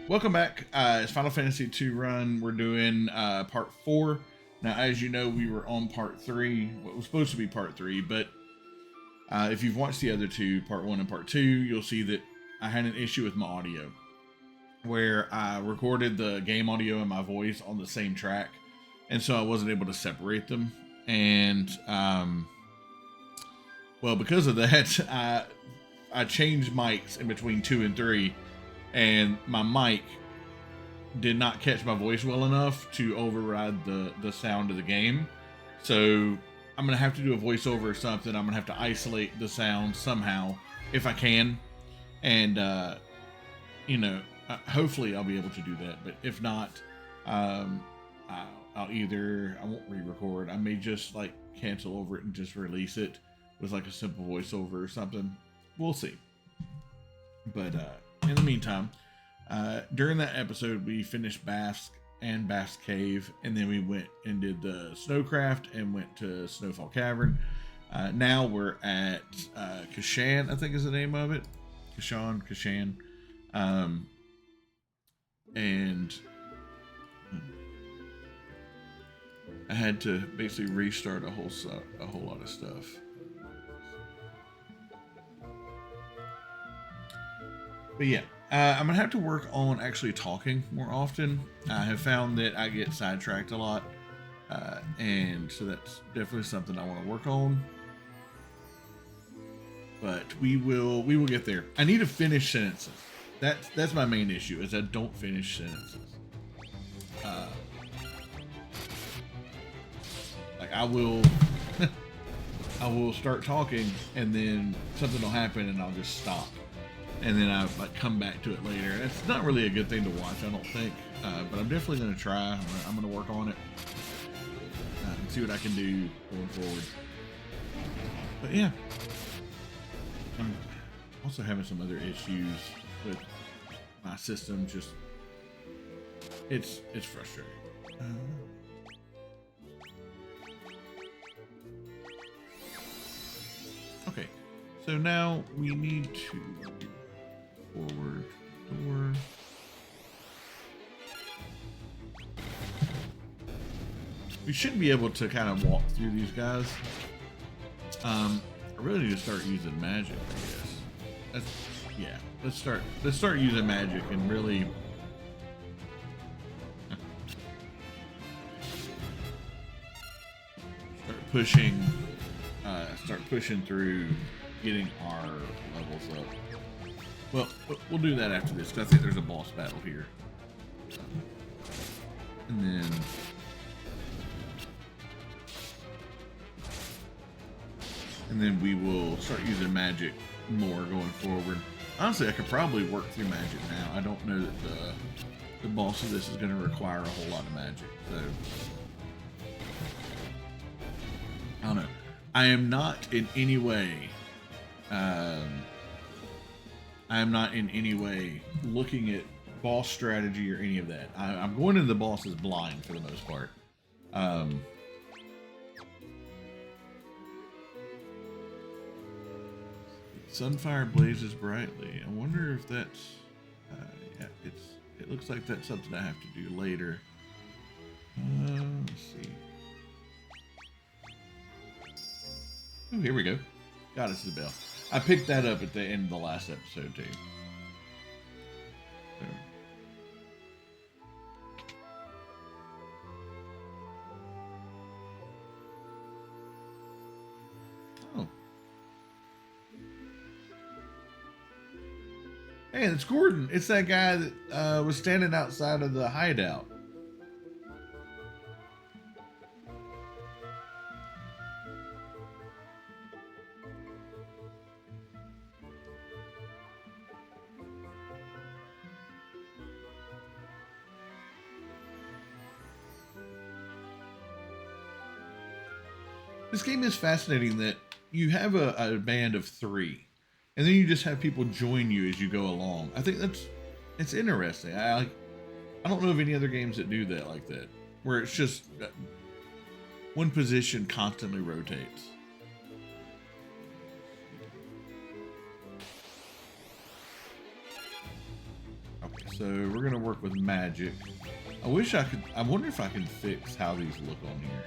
Welcome back. It's Final Fantasy II run. We're doing part 4. Now, as you know, we were on part 3. What was supposed to be part 3, but if you've watched the other two, part 1 and part 2, you'll see that I had an issue with my audio, where I recorded the game audio and my voice on the same track, and so I wasn't able to separate them. And well, because of that, I changed mics in between 2 and 3. And my mic did not catch my voice well enough to override the sound of the game. So I'm going to have to do a voiceover or something. I'm going to have to isolate the sound somehow if I can. And, hopefully I'll be able to do that. But if not, I won't re-record. I may just cancel over it and just release it with a simple voiceover or something. We'll see. But, in the meantime, during that episode, we finished Basque and Basque Cave, and then we went and did the Snowcraft and went to Snowfall Cavern. Now we're at Kashan, I think is the name of it. Kashan. And I had to basically restart a whole lot of stuff. But yeah, I'm going to have to work on actually talking more often. I have found that I get sidetracked a lot. And so that's definitely something I want to work on. But we will get there. I need to finish sentences. That's my main issue, is I don't finish sentences. I will I will start talking and then something will happen and I'll just stop. And then I come back to it later. It's not really a good thing to watch, I don't think. But I'm definitely going to try. I'm going to work on it and see what I can do going forward. But yeah, I'm also having some other issues with my system. Just it's frustrating. Okay, so now we need to forward door. We should be able to kind of walk through these guys. I really need to start using magic, I guess. Let's start using magic and really start pushing through getting our levels up. Well, we'll do that after this, because I think there's a boss battle here. And then we will start using magic more going forward. Honestly, I could probably work through magic now. I don't know that the boss of this is going to require a whole lot of magic. So, I don't know. I am not in any way looking at boss strategy or any of that. I'm going into the bosses blind for the most part. Sunfire blazes brightly. I wonder if that's it looks like that's something I have to do later. Let's see. Oh, here we go. Goddess of the Bell. I picked that up at the end of the last episode too. Oh. Hey, it's Gordon. It's that guy that was standing outside of the hideout. This game is fascinating that you have a band of 3, and then you just have people join you as you go along. I think it's interesting. I don't know of any other games that do that like that, where it's just one position constantly rotates. Okay, So we're gonna work with magic. I wish I could. I wonder if I can fix how these look on here.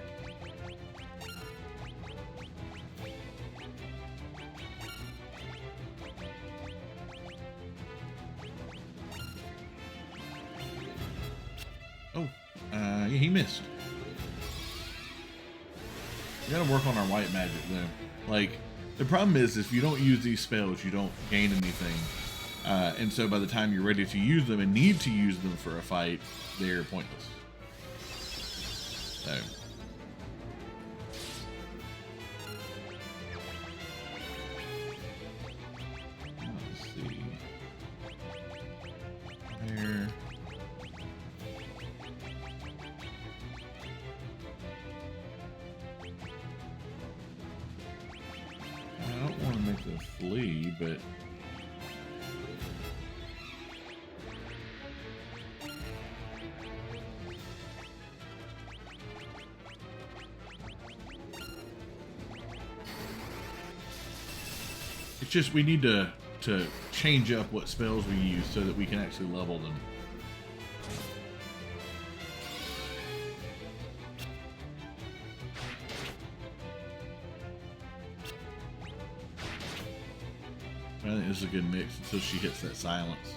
Oh, yeah, he missed. We gotta work on our white magic though. Like, the problem is if you don't use these spells, you don't gain anything. And so by the time you're ready to use them and need to use them for a fight, they're pointless. So. Let's see. There. I don't want to make them flee, but it's just we need to change up what spells we use so that we can actually level them. I think this is a good mix until she hits that silence.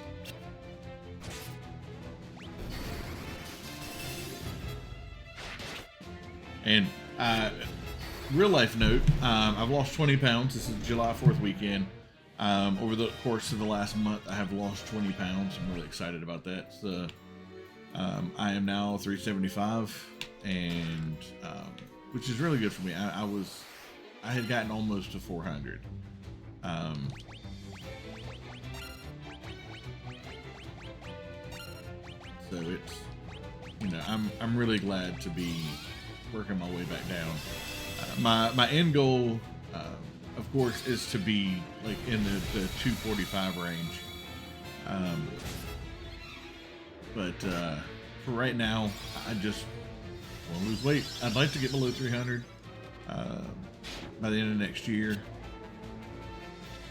And real life note, I've lost 20 pounds. This is July 4th weekend. Over the course of the last month, I have lost 20 pounds. I'm really excited about that. So, I am now 375, and which is really good for me. I had gotten almost to 400. So it's, you know, I'm really glad to be working my way back down. My end goal, of course, is to be like in the 245 range. But for right now, I just want to lose weight. I'd like to get below 300 by the end of next year,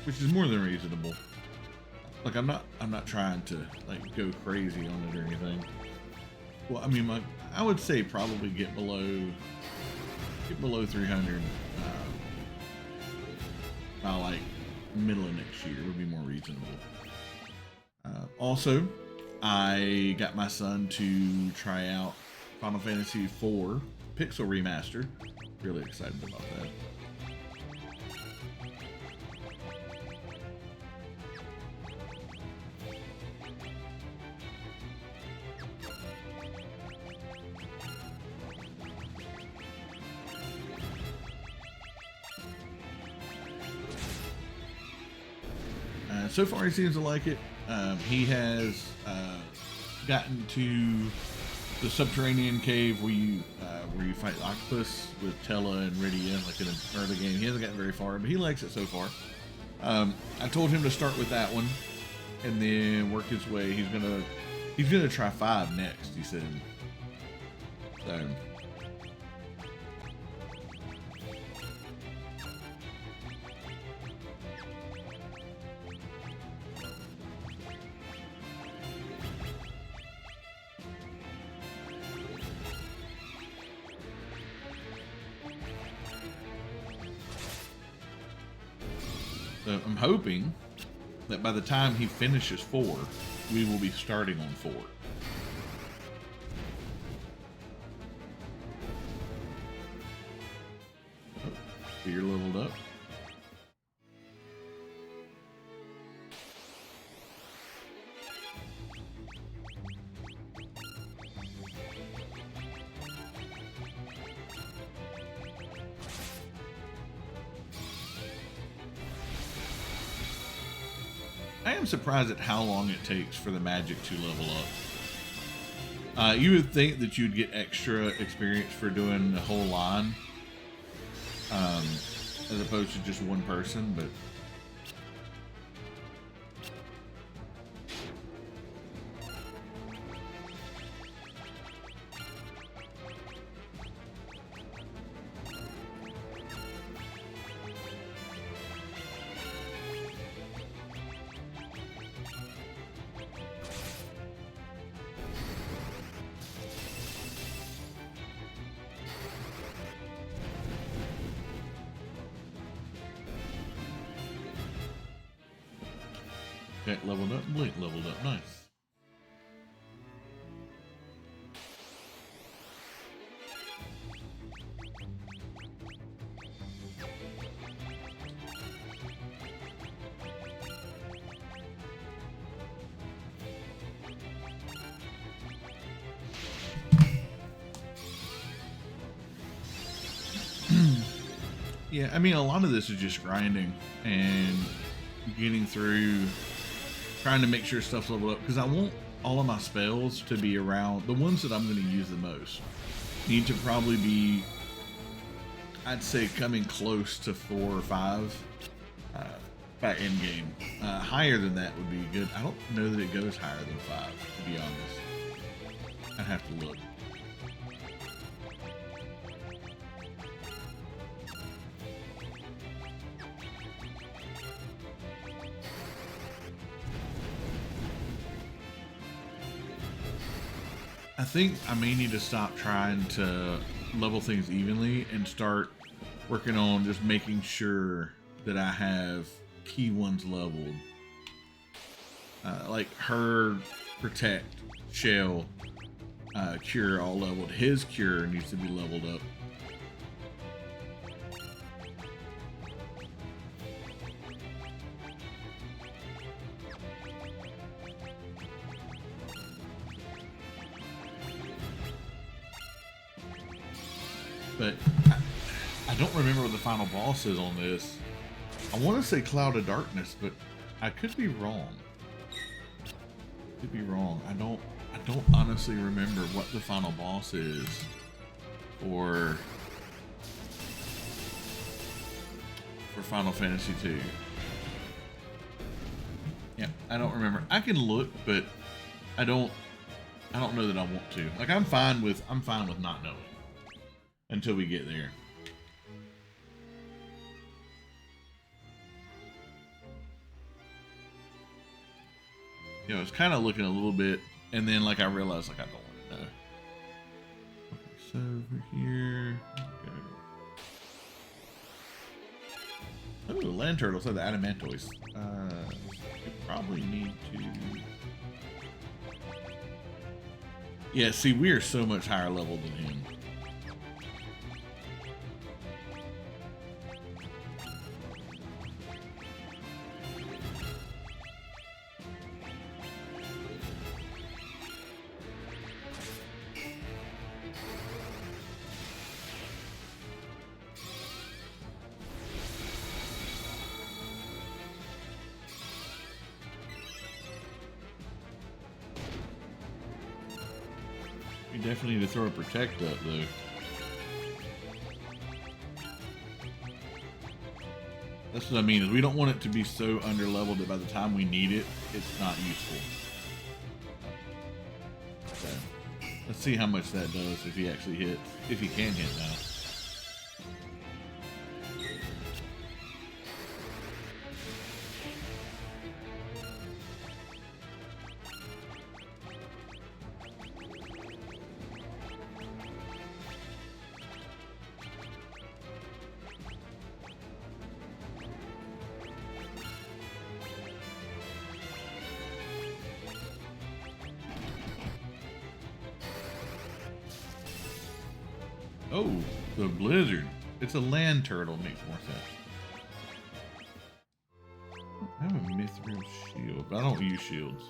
which is more than reasonable. Like I'm not trying to like go crazy on it or anything. Well, I mean, I would say probably get below 300 by like middle of next year would be more reasonable. Also, I got my son to try out Final Fantasy IV Pixel Remaster. Really excited about that. So far, he seems to like it. He has gotten to the subterranean cave where you fight the octopus with Tella and Rydia, like in an early game. He hasn't gotten very far, but he likes it so far. I told him to start with that one and then work his way. He's gonna try 5 next. He said. So. So I'm hoping that by the time he finishes 4, we will be starting on 4. Oh, spear leveled up. I am surprised at how long it takes for the magic to level up. You would think that you'd get extra experience for doing the whole line, as opposed to just one person, but Protect leveled up, Blink leveled up. Nice. Yeah, I mean, a lot of this is just grinding and getting through, trying to make sure stuff's leveled up, because I want all of my spells to be around, the ones that I'm going to use the most need to probably be, I'd say, coming close to 4 or 5 by end game. Higher than that would be good. I don't know that it goes higher than 5, to be honest. I'd have to look. I think I may need to stop trying to level things evenly and start working on just making sure that I have key ones leveled. Like her protect, shell, cure all leveled. His cure needs to be leveled up. But I don't remember what the final boss is on this. I want to say Cloud of Darkness, but I could be wrong. Could be wrong. I don't honestly remember what the final boss is for Final Fantasy II. Yeah, I don't remember. I can look, but I don't know that I want to. Like, I'm fine with not knowing until we get there. You know, I was kind of looking a little bit, and then like I realized like I don't want to know. Okay, so over here, oh, land turtles are the adamantoids. You probably need to. Yeah, see, we are so much higher level than him. We definitely need to throw a protect up, though. That's what I mean, is we don't want it to be so under-leveled that by the time we need it, it's not useful. So, let's see how much that does if he actually hits. If he can hit now. Oh, the blizzard. It's a land turtle. Makes more sense. I have a mithril shield, but I don't use shields.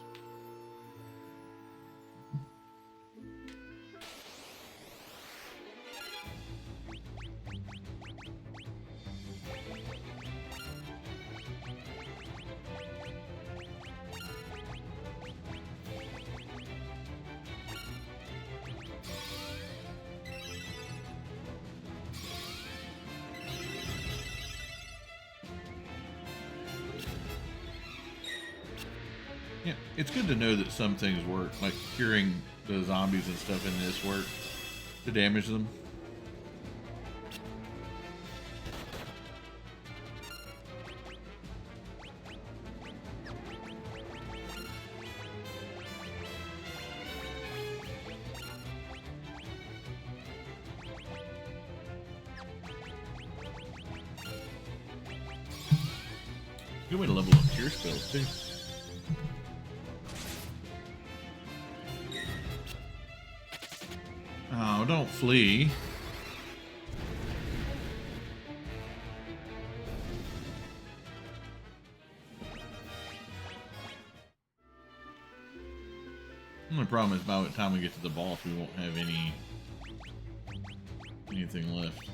Yeah, it's good to know that some things work, like curing the zombies and stuff in this work to damage them. Good way to level up cure spells too. Oh, don't flee. The only problem is by the time we get to the boss, we won't have anything left.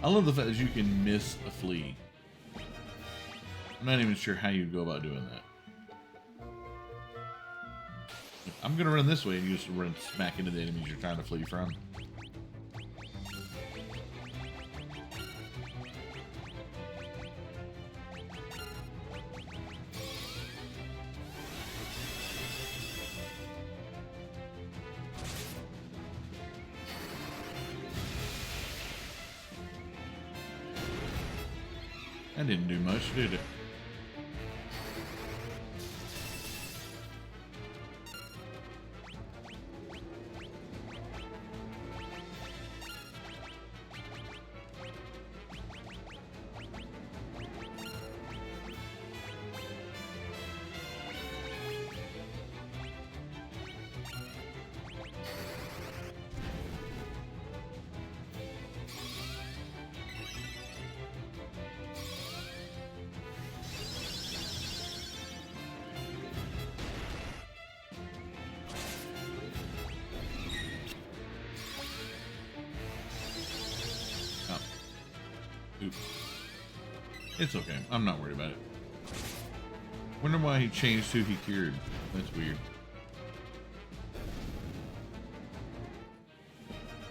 I love the fact that you can miss a flea. I'm not even sure how you'd go about doing that. I'm gonna run this way and you just run smack into the enemies you're trying to flee from. That didn't do much, did it? Oops. It's okay. I'm not worried about it. Wonder why he changed who he cured. That's weird.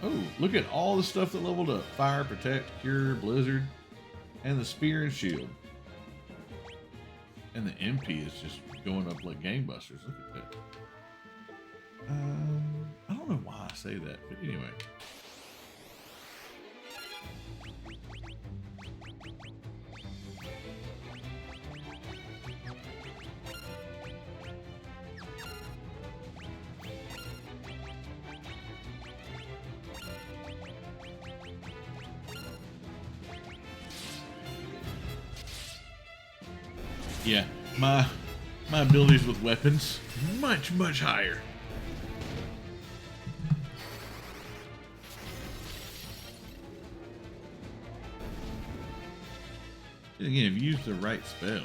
Oh, look at all the stuff that leveled up. Fire, Protect, Cure, Blizzard, and the Spear and Shield. And the MP is just going up like gangbusters. Look at that. I don't know why I say that, but anyway. Yeah, my abilities with weapons much higher. And again, if you use the right spell.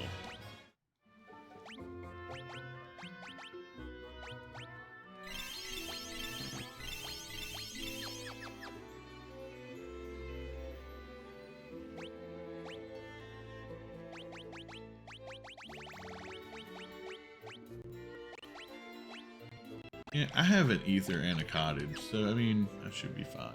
Yeah, I have an ether and a cottage, so I mean, I should be fine.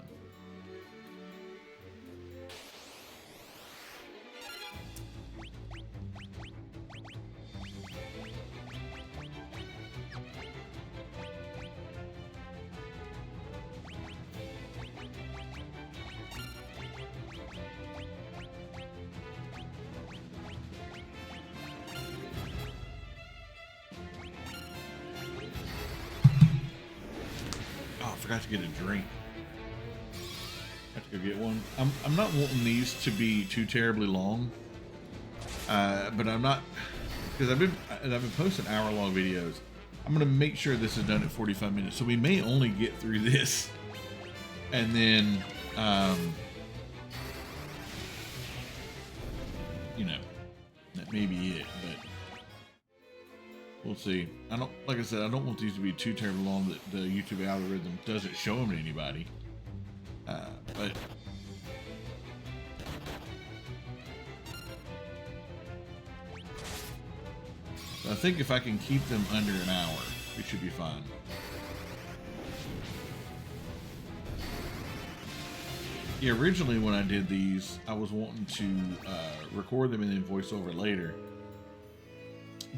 I forgot to get a drink. Have to go get one. I'm not wanting these to be too terribly long, but I'm not, because I've been posting hour-long videos. I'm gonna make sure this is done at 45 minutes, so we may only get through this, and then you know, that may be it, but we'll see. Like I said, I don't want these to be too terribly long that the YouTube algorithm doesn't show them to anybody. But I think if I can keep them under an hour, we should be fine. Yeah, originally when I did these, I was wanting to record them and then voice over later.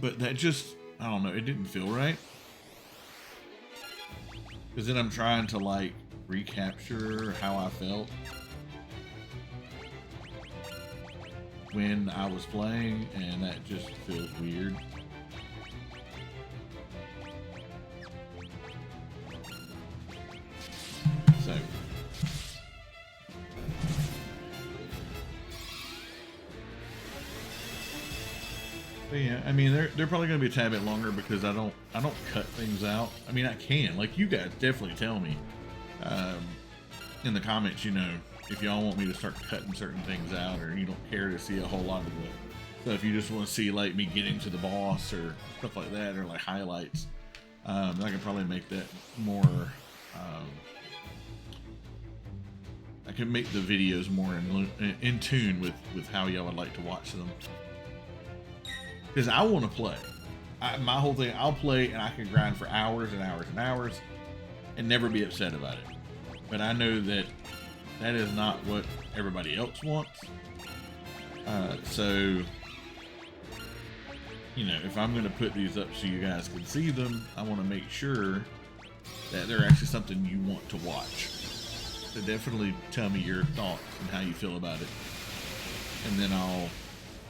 But that just, I don't know, it didn't feel right. Because then I'm trying to like recapture how I felt when I was playing, and that just feels weird. So But yeah, I mean, they're probably gonna be a tad bit longer because I don't cut things out. I mean, I can, like, you guys definitely tell me in the comments, you know, if y'all want me to start cutting certain things out, or you don't care to see a whole lot of the stuff, you just want to see like me getting to the boss or stuff like that, or like highlights. I can probably make that more. I can make the videos more in tune with how y'all would like to watch them. Because I want to play. My whole thing, I'll play and I can grind for hours and hours and hours and never be upset about it. But I know that that is not what everybody else wants. So, you know, if I'm going to put these up so you guys can see them, I want to make sure that they're actually something you want to watch. So definitely tell me your thoughts and how you feel about it. And then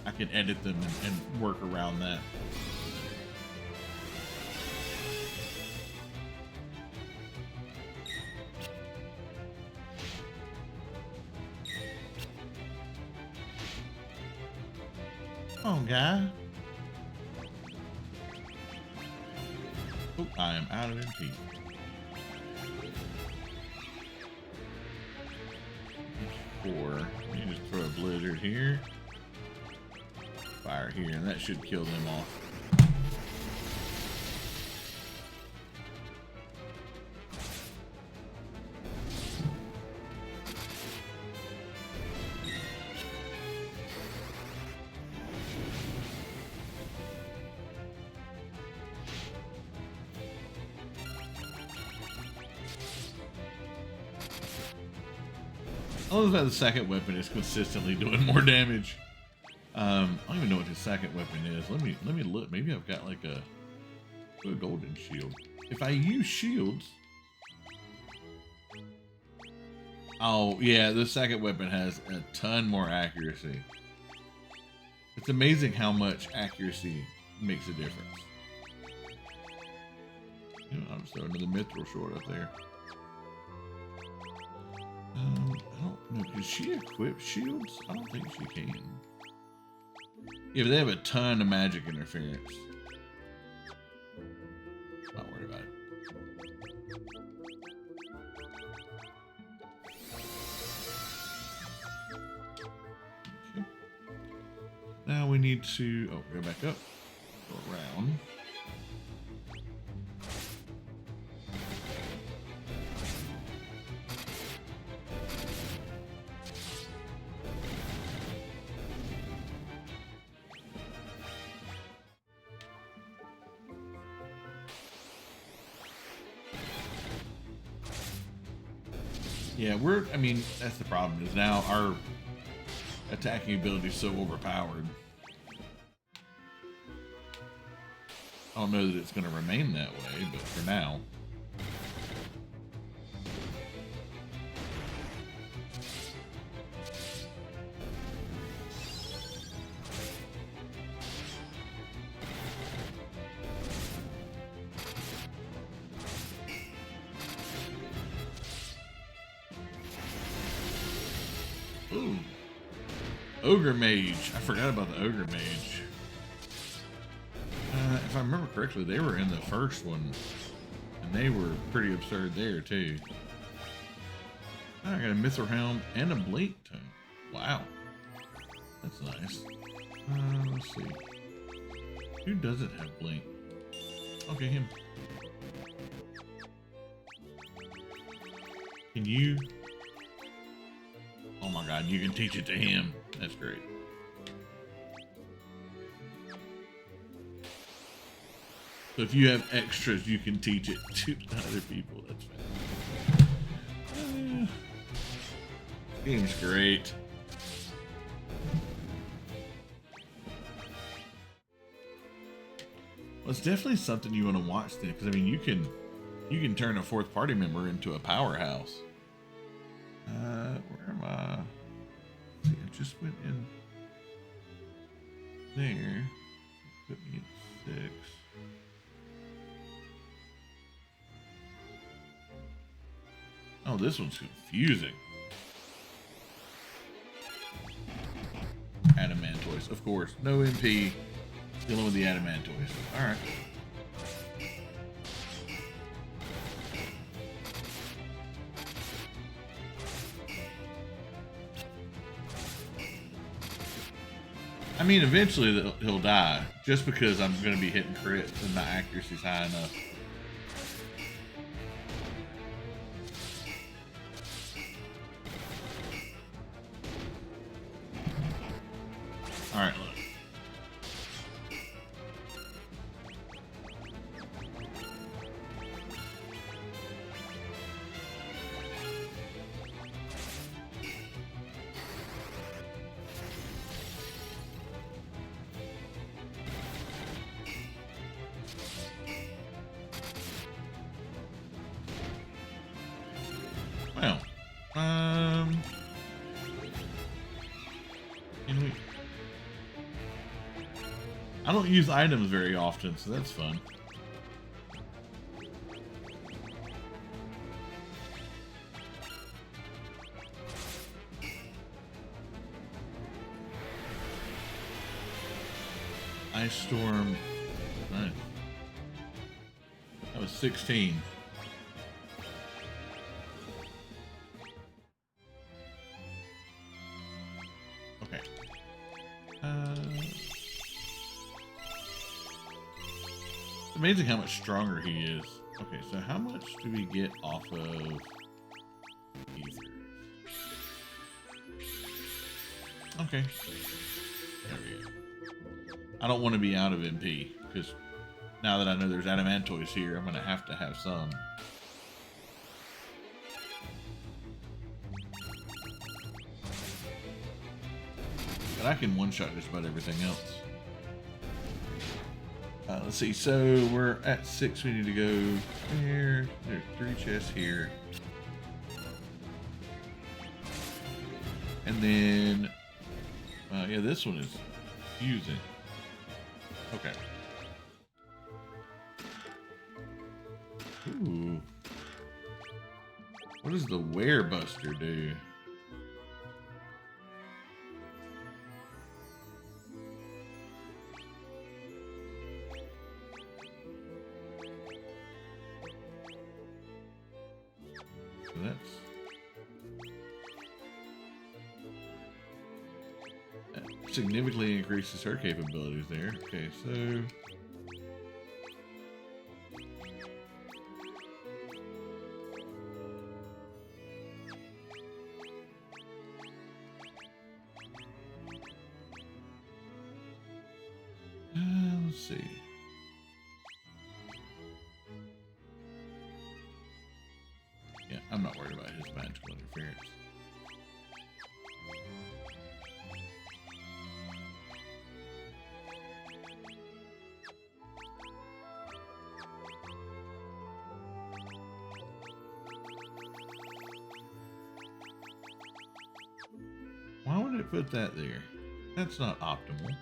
I can edit them and work around that. Oh, guy. Oh, I am out of MP. Four. You just throw a blizzard here. Fire here, and that should kill them off. I love that the second weapon is consistently doing more damage. I don't even know what his second weapon is. Let me look. Maybe I've got like a golden shield. If I use shields, oh yeah, the second weapon has a ton more accuracy. It's amazing how much accuracy makes a difference. You know, I'm just throwing another mithril short up there. I don't know. Can she equip shields? I don't think she can. Yeah, but they have a ton of magic interference. Not worried about it. Okay. Now we need to go back up, go around. Yeah, I mean, that's the problem, is now our attacking ability is so overpowered. I don't know that it's going to remain that way, but for now. Ooh. Ogre Mage. I forgot about the Ogre Mage. If I remember correctly, they were in the first one, and they were pretty absurd there, too. I got a Mithril Helm and a Blink Tome. Wow. That's nice. Let's see. Who doesn't have Blink? Okay, him. Can you... Oh my god, you can teach it to him. That's great. So if you have extras, you can teach it to other people. That's fantastic. Game's great. Well, it's definitely something you want to watch then, because I mean, you can turn a fourth party member into a powerhouse. Where am I? See, I just went in there. Put me at 6. Oh, this one's confusing. Adamantoise, of course. No MP. Dealing with the adamantoids. Alright. I mean, eventually he'll die, just because I'm going to be hitting crits and my accuracy's high enough. Alright, look. Well, I don't use items very often, so that's fun. Ice Storm. Nice. That was 16. Okay. It's amazing how much stronger he is. Okay, so how much do we get off of ether? Okay. There we go. I don't want to be out of MP, because now that I know there's adamantoids here, I'm going to have some. But I can one-shot just about everything else. Let's see, so we're at 6, we need to go here. There's 3 chests here. And then, yeah, this one is fusing. Okay. Ooh. What does the Wear Buster do? So that's... that significantly increases her capabilities there. Okay, so... let's see. Yeah, I'm not worried about his magical interference. Why would it put that there? That's not optimal.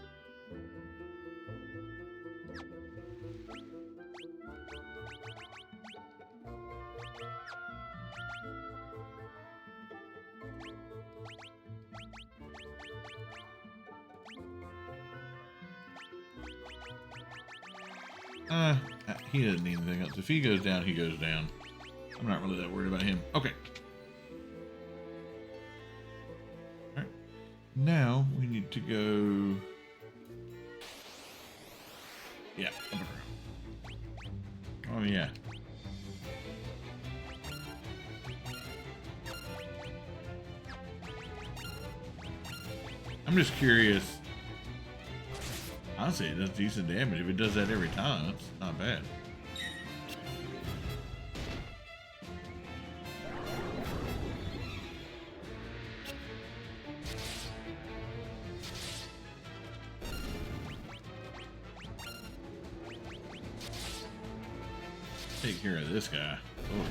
He doesn't need anything else. If he goes down, he goes down. I'm not really that worried about him. Okay. Alright. Now we need to go... yeah, up around. Oh, yeah. I'm just curious. Honestly, it does decent damage. If it does that every time, it's not bad. Take care of this guy. Oh.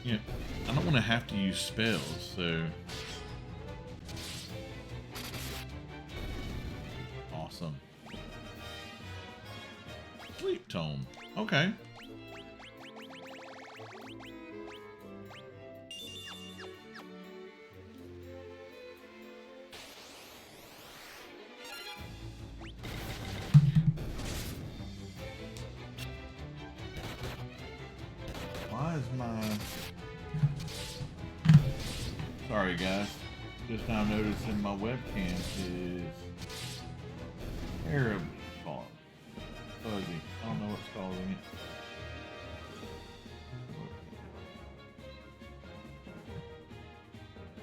Yeah, I don't want to have to use spells, so... awesome. Sleep Tome. Okay. Sorry guys, just now noticing my webcam is terribly fuzzy. I don't know what's causing it.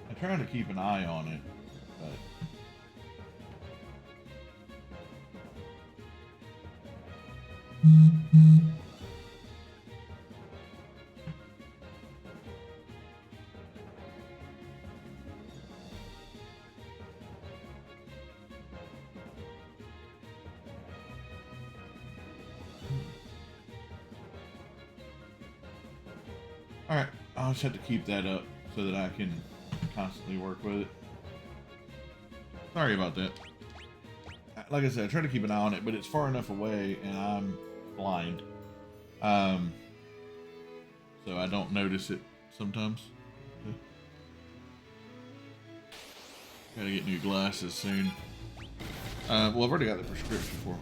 I try to keep an eye on it, but alright, I'll just have to keep that up so that I can constantly work with it. Sorry about that. Like I said, I try to keep an eye on it, but it's far enough away and I'm blind. So I don't notice it sometimes. Gotta get new glasses soon. Well, I've already got the prescription for them.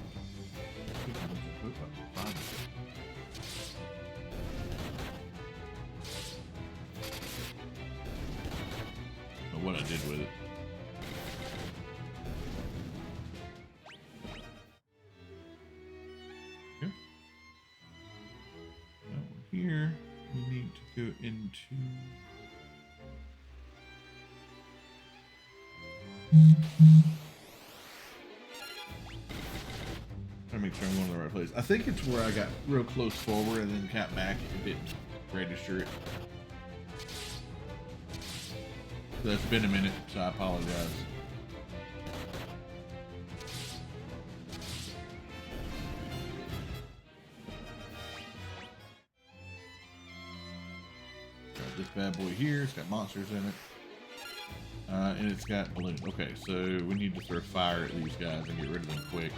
What I did with it. Okay. Now we're here. We need to go into trying to make sure I'm going to the right place. I think it's where I got real close forward and then got back and didn't register it. So it's been a minute, so I apologize. Got this bad boy here. It's got monsters in it. And it's got balloons. Okay, so we need to throw fire at these guys and get rid of them quick.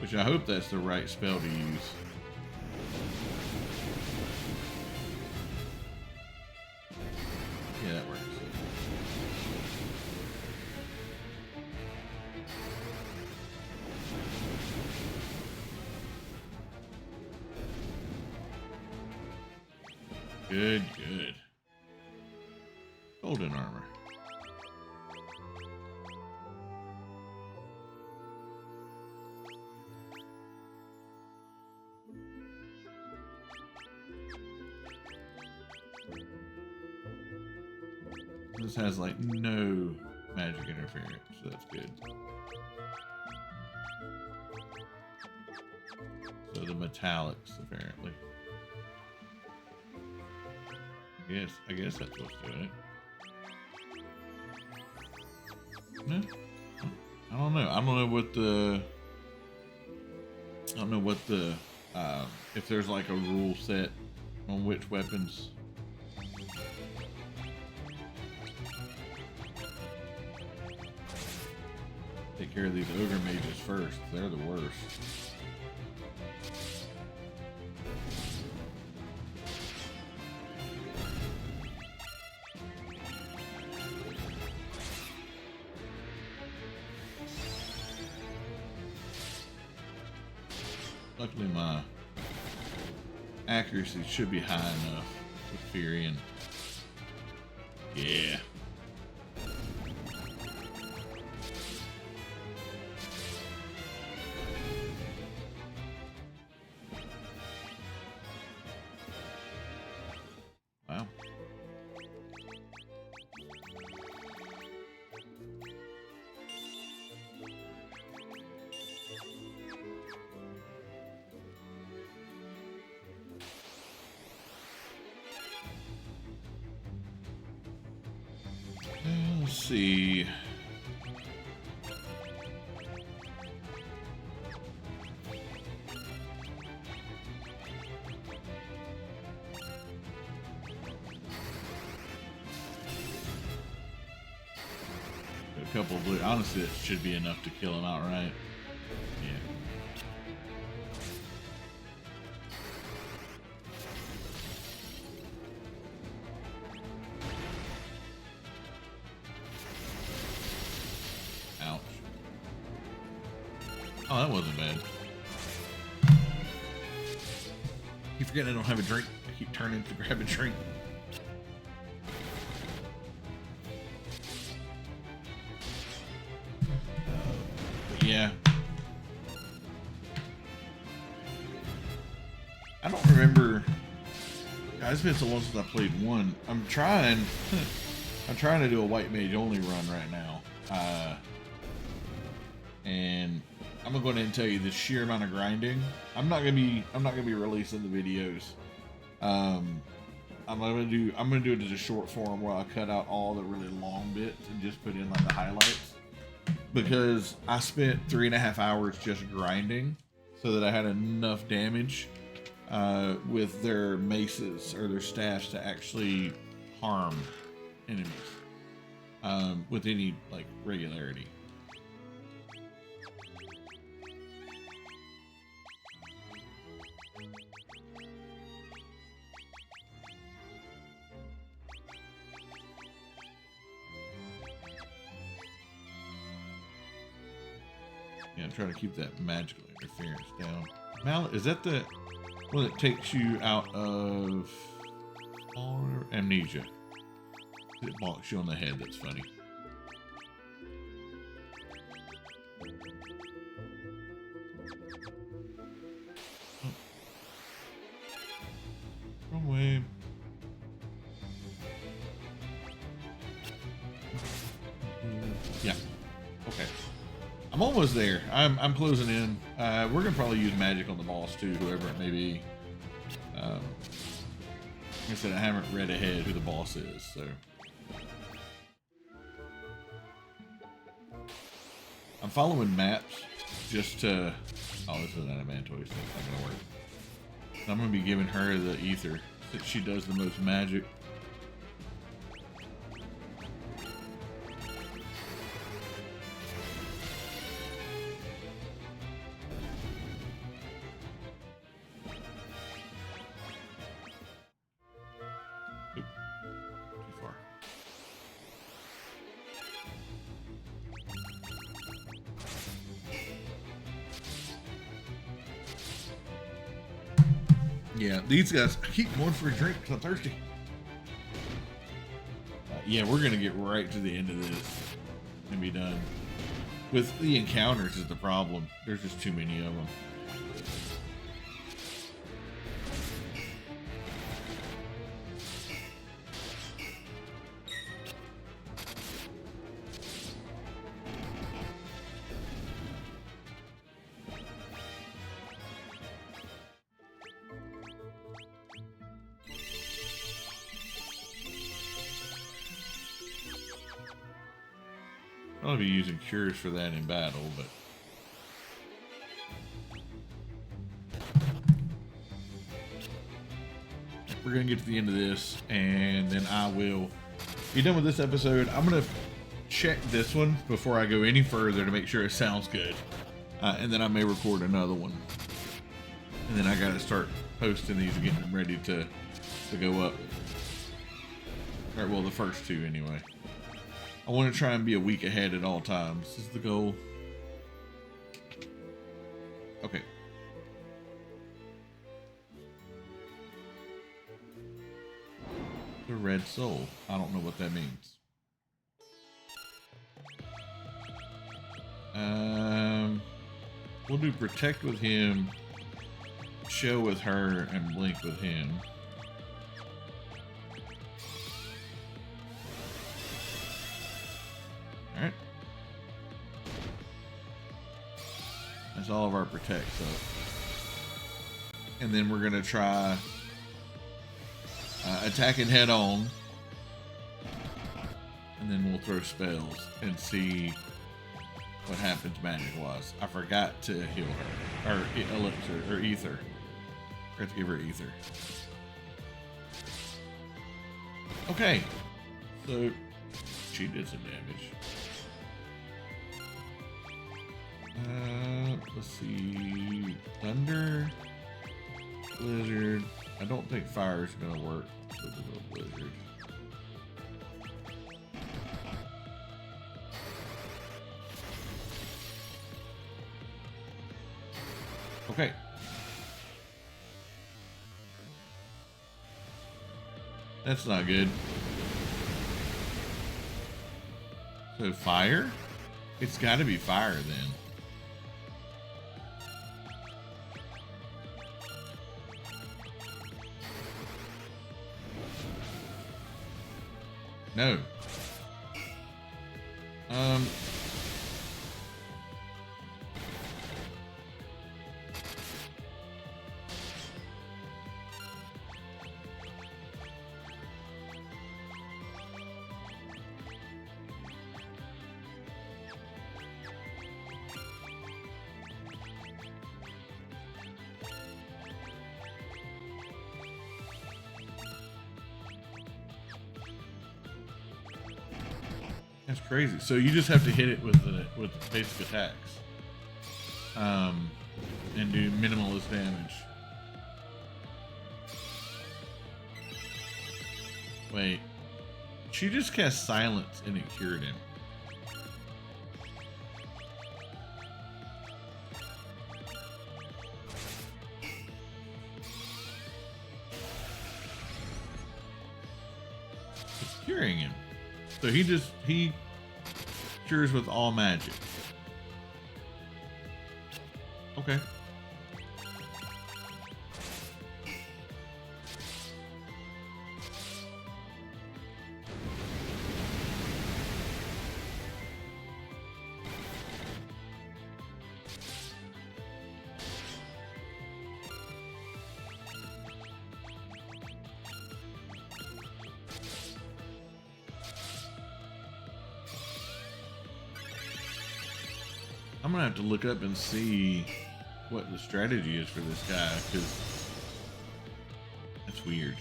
Which I hope that's the right spell to use. Yeah, that works. Good, good. Golden armor. This has like no magic interference, so that's good. So the metallics apparently. I guess that's what's doing it. No? I don't know. I don't know what the if there's like a rule set on which weapons. Take care of these ogre mages first. They're the worst. Luckily my accuracy should be high enough with Furion. Yeah. Wow. Let's see. A couple of blue. Honestly, it should be enough to kill him outright. Yeah. Ouch. Oh, that wasn't bad. keep forgetting I don't have a drink. I keep turning to grab a drink. But yeah. I don't remember. God, it's been so long since I played one. I'm trying to do a white mage only run right now. And I'm gonna go ahead and tell you the sheer amount of grinding. I'm not gonna be releasing the videos. I'm gonna do it as a short form where I cut out all the really long bits and just put in like the highlights. Because I spent 3.5 hours just grinding so that I had enough damage with their maces or their staffs to actually harm enemies with any like regularity. Yeah, I'm trying to keep that magical interference down. Mallet, is that the one that takes you out of amnesia? It bonks you on the head, that's funny. Oh. Wrong way. Yeah. Okay. I'm almost there. I'm closing in. We're gonna probably use magic on the boss too, whoever it may be. Like I said, I haven't read ahead who the boss is, so I'm following maps just to. Oh, this is an adamantoise. It's not gonna work. So I'm gonna be giving her the ether since she does the most magic. Yeah, these guys, I keep going for a drink because I'm thirsty. Yeah, we're going to get right to the end of this and be done. With the encounters is the problem. There's just too many of them. I'll be using cures for that in battle, but we're gonna get to the end of this, and then I will be done with this episode. I'm gonna check this one before I go any further to make sure it sounds good, and then I may record another one, and then I gotta start posting these and getting them ready to go up. Or well, the first two anyway. I want to try and be a week ahead at all times. This is the goal. Okay. The red soul. I don't know what that means. We'll do protect with him, show with her, and blink with him. Alright. That's all of our protects up. And then we're going to try attacking head on. And then we'll throw spells and see what happens magic-wise. I forgot to heal her. Or elixir, or ether. I forgot to give her ether. Okay. So, she did some damage. Let's see. Thunder, blizzard. I don't think fire is gonna work with the blizzard. Okay. That's not good. So fire? It's got to be fire then. No. That's crazy. So you just have to hit it with basic attacks, and do minimalist damage. Wait, she just cast silence and it cured him. It's curing him. So he cures with all magic. Okay. I'm gonna have to look up and see what the strategy is for this guy, because that's weird.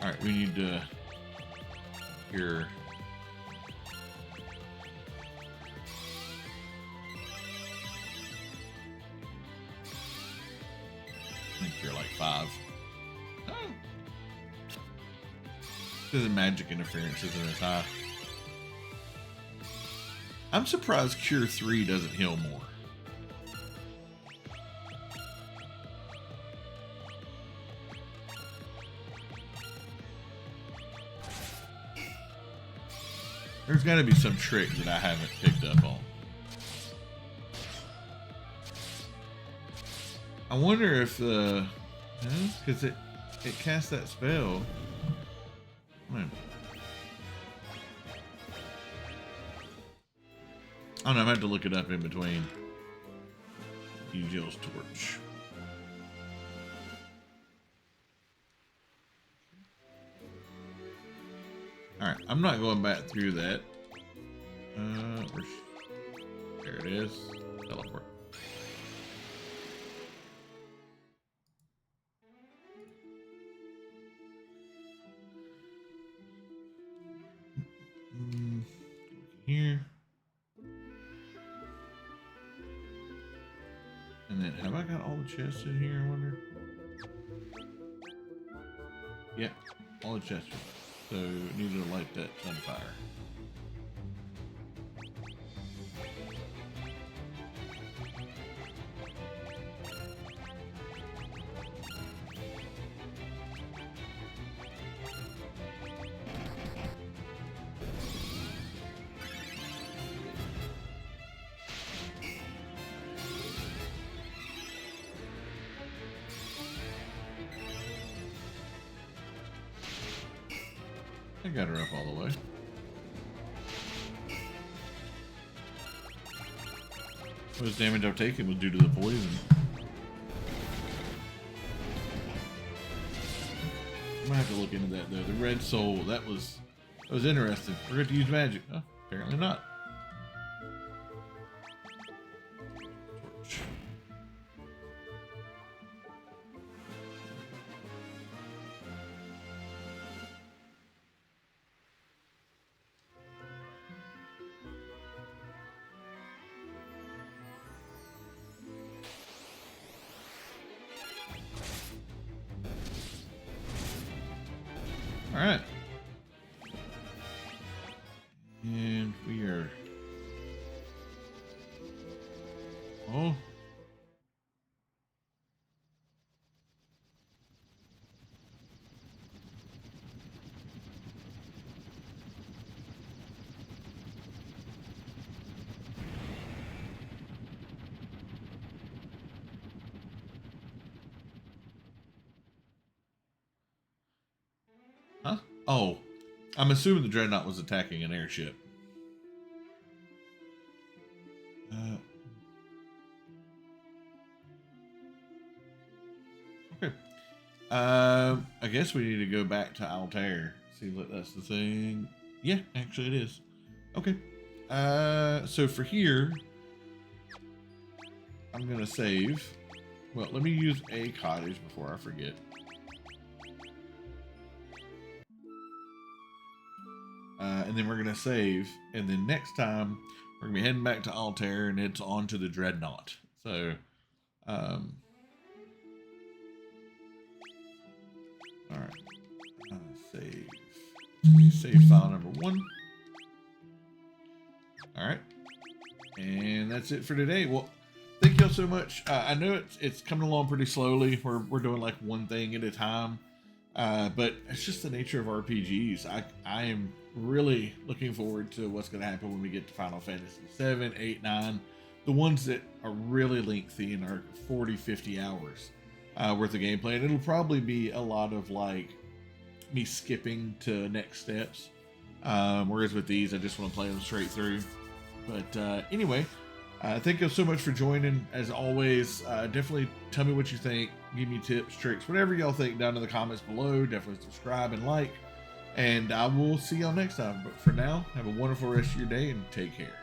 All right, we need to here. I think you're like 5. Oh. The magic interference isn't as high. I'm surprised Cure 3 doesn't heal more. There's got to be some trick that I haven't picked up on. I wonder if because it casts that spell. Man. I don't know. I'm gonna have to look it up in between. Eugil's torch. Alright, I'm not going back through that. There it is. Teleport. Here. And then, have I got all the chests in here, I wonder? Yeah, all the chests. So, need to light that on fire. I got her up all the way. What was damage I've taken was due to the poison. I'm gonna have to look into that though. The red soul, that was interesting. We're going to use magic. Oh, apparently not. Torch. Oh. Huh? Oh. I'm assuming the dreadnought was attacking an airship. Okay. I guess we need to go back to Altair. See what that's the thing. Yeah, actually it is. Okay. So for here, I'm gonna save. Well, let me use a cottage before I forget. And then we're gonna save, and then next time we're gonna be heading back to Altair, and it's on to the dreadnought. So, all right, save. Save file number 1. All right, and that's it for today. Well, thank y'all so much. I know it's coming along pretty slowly. We're doing like one thing at a time, but it's just the nature of RPGs. I am really looking forward to what's going to happen when we get to Final Fantasy 7, 8, 9, the ones that are really lengthy and are 40, 50 hours worth of gameplay. And it'll probably be a lot of like me skipping to next steps. Whereas with these, I just want to play them straight through. But anyway, thank you so much for joining. As always, definitely tell me what you think. Give me tips, tricks, whatever y'all think down in the comments below. Definitely subscribe and like. And I will see y'all next time. But for now, have a wonderful rest of your day and take care.